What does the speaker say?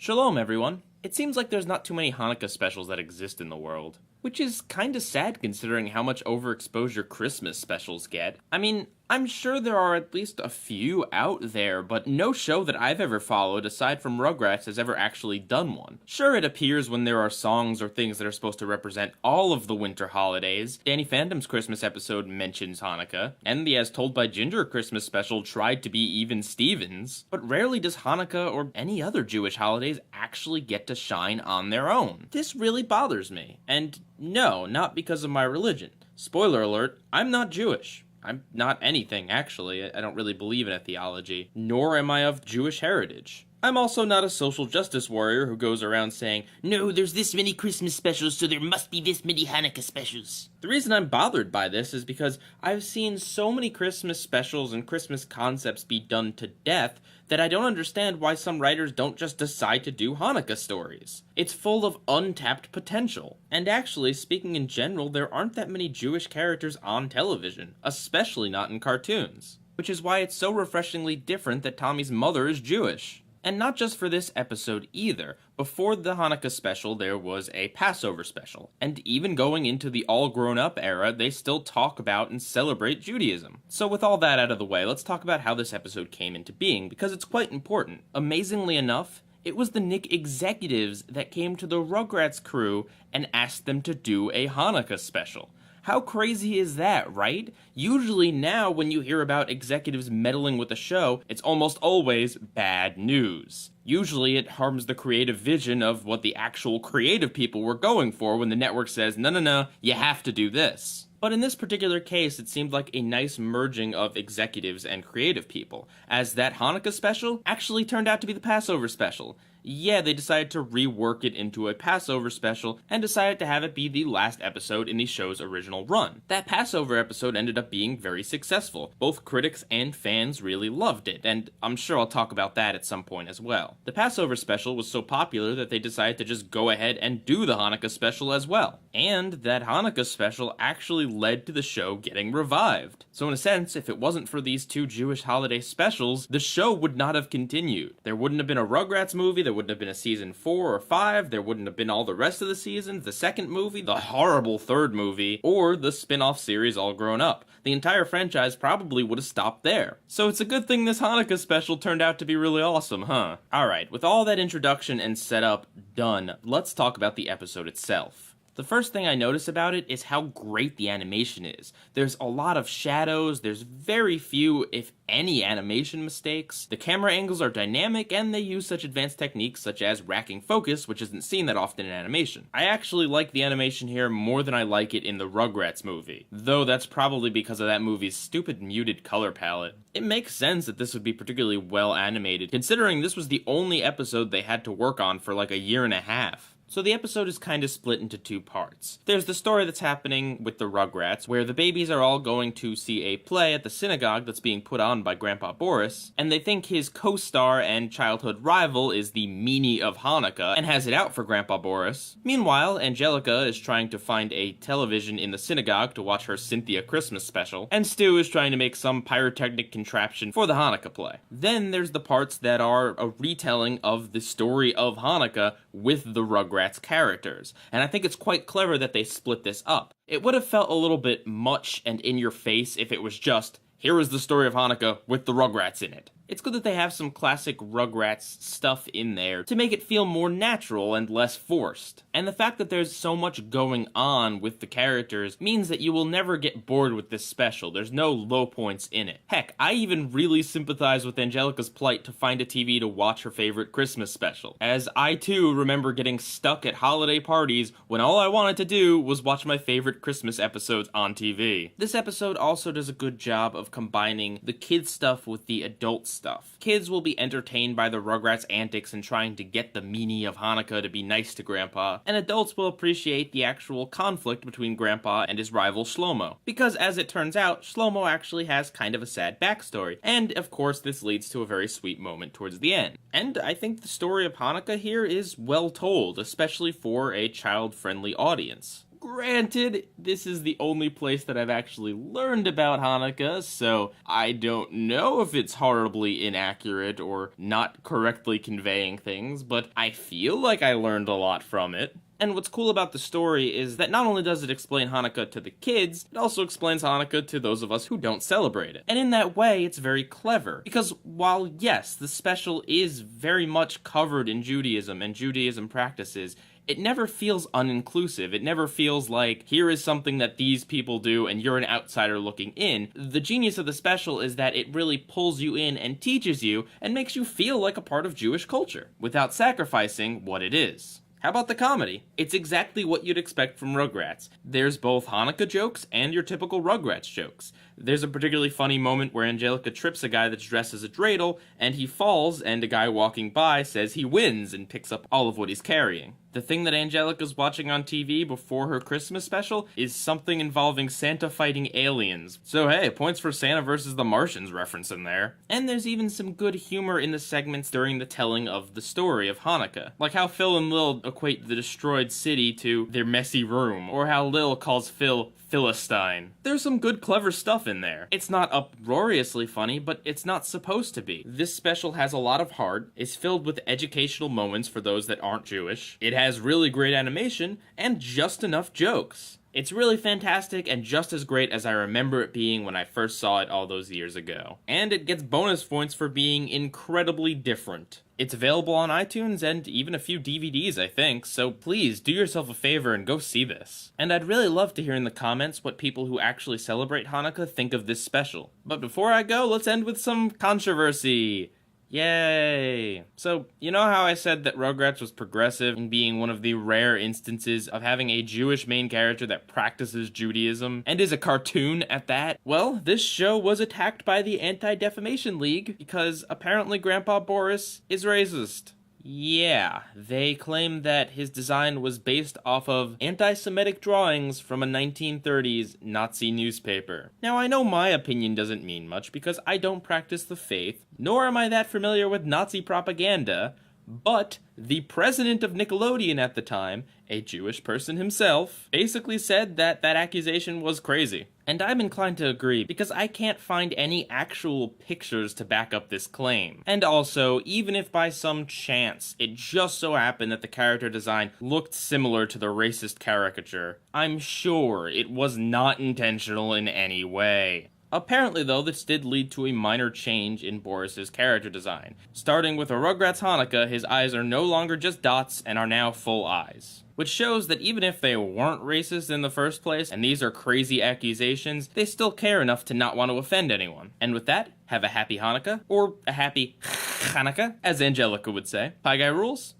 Shalom, everyone. It seems like there's not too many Hanukkah specials that exist in the world, which is kinda sad considering how much overexposure Christmas specials get. I mean, I'm sure there are at least a few out there, but no show that I've ever followed aside from Rugrats has ever actually done one. Sure, it appears when there are songs or things that are supposed to represent all of the winter holidays. Danny Phantom's Christmas episode mentions Hanukkah, and the As Told by Ginger Christmas special tried to be even Stevens, but rarely does Hanukkah or any other Jewish holidays actually get to shine on their own. This really bothers me, and no, not because of my religion. Spoiler alert, I'm not Jewish. I'm not anything, actually. I don't really believe in a theology, nor am I of Jewish heritage. I'm also not a social justice warrior who goes around saying, "No, there's this many Christmas specials, so there must be this many Hanukkah specials." The reason I'm bothered by this is because I've seen so many Christmas specials and Christmas concepts be done to death that I don't understand why some writers don't just decide to do Hanukkah stories. It's full of untapped potential. And actually, speaking in general, there aren't that many Jewish characters on television, especially not in cartoons. Which is why it's so refreshingly different that Tommy's mother is Jewish. And not just for this episode either. Before the Hanukkah special, there was a Passover special. And even going into the all-grown-up era, they still talk about and celebrate Judaism. So with all that out of the way, let's talk about how this episode came into being, because it's quite important. Amazingly enough, it was the Nick executives that came to the Rugrats crew and asked them to do a Hanukkah special. How crazy is that, right? Usually now when you hear about executives meddling with a show, it's almost always bad news. Usually it harms the creative vision of what the actual creative people were going for when the network says, no, you have to do this. But in this particular case, it seemed like a nice merging of executives and creative people, as that Hanukkah special actually turned out to be the Passover special. Yeah, they decided to rework it into a Passover special and decided to have it be the last episode in the show's original run. That Passover episode ended up being very successful. Both critics and fans really loved it, and I'm sure I'll talk about that at some point as well. The Passover special was so popular that they decided to just go ahead and do the Hanukkah special as well. And that Hanukkah special actually led to the show getting revived. So in a sense, if it wasn't for these two Jewish holiday specials, the show would not have continued. There wouldn't have been a Rugrats movie, there wouldn't have been a season 4 or 5, there wouldn't have been all the rest of the seasons, the second movie, the horrible third movie, or the spin-off series All Grown Up. The entire franchise probably would have stopped there. So it's a good thing this Hanukkah special turned out to be really awesome, huh? Alright, with all that introduction and setup done, let's talk about the episode itself. The first thing I notice about it is how great the animation is. There's a lot of shadows, there's very few, if any, animation mistakes. The camera angles are dynamic, and they use such advanced techniques such as racking focus, which isn't seen that often in animation. I actually like the animation here more than I like it in the Rugrats movie, though that's probably because of that movie's stupid muted color palette. It makes sense that this would be particularly well animated, considering this was the only episode they had to work on for like a year and a half. So the episode is kind of split into two parts. There's the story that's happening with the Rugrats, where the babies are all going to see a play at the synagogue that's being put on by Grandpa Boris, and they think his co-star and childhood rival is the meanie of Hanukkah, and has it out for Grandpa Boris. Meanwhile, Angelica is trying to find a television in the synagogue to watch her Cynthia Christmas special, and Stu is trying to make some pyrotechnic contraption for the Hanukkah play. Then there's the parts that are a retelling of the story of Hanukkah with the Rugrats characters, and I think it's quite clever that they split this up. It would have felt a little bit much and in your face if it was just, here is the story of Hanukkah with the Rugrats in it. It's good that they have some classic Rugrats stuff in there to make it feel more natural and less forced. And the fact that there's so much going on with the characters means that you will never get bored with this special. There's no low points in it. Heck, I even really sympathize with Angelica's plight to find a TV to watch her favorite Christmas special, as I too remember getting stuck at holiday parties when all I wanted to do was watch my favorite Christmas episodes on TV. This episode also does a good job of combining the kids stuff with the adult stuff. Kids will be entertained by the Rugrats' antics and trying to get the meanie of Hanukkah to be nice to Grandpa, and adults will appreciate the actual conflict between Grandpa and his rival Shlomo, because as it turns out, Shlomo actually has kind of a sad backstory, and of course this leads to a very sweet moment towards the end. And I think the story of Hanukkah here is well told, especially for a child-friendly audience. Granted, this is the only place that I've actually learned about Hanukkah, so I don't know if it's horribly inaccurate or not correctly conveying things, but I feel like I learned a lot from it. And what's cool about the story is that not only does it explain Hanukkah to the kids, it also explains Hanukkah to those of us who don't celebrate it. And in that way, it's very clever. Because while, yes, the special is very much covered in Judaism and Judaism practices, it never feels uninclusive. It never feels like, here is something that these people do and you're an outsider looking in. The genius of the special is that it really pulls you in and teaches you and makes you feel like a part of Jewish culture, without sacrificing what it is. How about the comedy? It's exactly what you'd expect from Rugrats. There's both Hanukkah jokes and your typical Rugrats jokes. There's a particularly funny moment where Angelica trips a guy that's dressed as a dreidel, and he falls, and a guy walking by says he wins and picks up all of what he's carrying. The thing that Angelica's watching on TV before her Christmas special is something involving Santa fighting aliens. So hey, points for Santa versus the Martians reference in there. And there's even some good humor in the segments during the telling of the story of Hanukkah. Like how Phil and Lil equate the destroyed city to their messy room, or how Lil calls Phil Philistine. There's some good clever stuff in there. It's not uproariously funny, but it's not supposed to be. This special has a lot of heart, is filled with educational moments for those that aren't Jewish. It has really great animation, and just enough jokes. It's really fantastic and just as great as I remember it being when I first saw it all those years ago. And it gets bonus points for being incredibly different. It's available on iTunes and even a few DVDs, I think, so please do yourself a favor and go see this. And I'd really love to hear in the comments what people who actually celebrate Hanukkah think of this special. But before I go, let's end with some controversy. Yay! So, you know how I said that Rugrats was progressive in being one of the rare instances of having a Jewish main character that practices Judaism, and is a cartoon at that? Well, this show was attacked by the Anti-Defamation League because apparently Grandpa Boris is racist. Yeah, they claim that his design was based off of anti-Semitic drawings from a 1930s Nazi newspaper. Now, I know my opinion doesn't mean much because I don't practice the faith, nor am I that familiar with Nazi propaganda, but the president of Nickelodeon at the time, a Jewish person himself, basically said that that accusation was crazy. And I'm inclined to agree, because I can't find any actual pictures to back up this claim. And also, even if by some chance it just so happened that the character design looked similar to the racist caricature, I'm sure it was not intentional in any way. Apparently, though, this did lead to a minor change in Boris's character design. Starting with a Rugrats Hanukkah, his eyes are no longer just dots and are now full eyes. Which shows that even if they weren't racist in the first place, and these are crazy accusations, they still care enough to not want to offend anyone. And with that, have a happy Hanukkah, or a happy Chanukah, as Angelica would say. Pie Guy rules.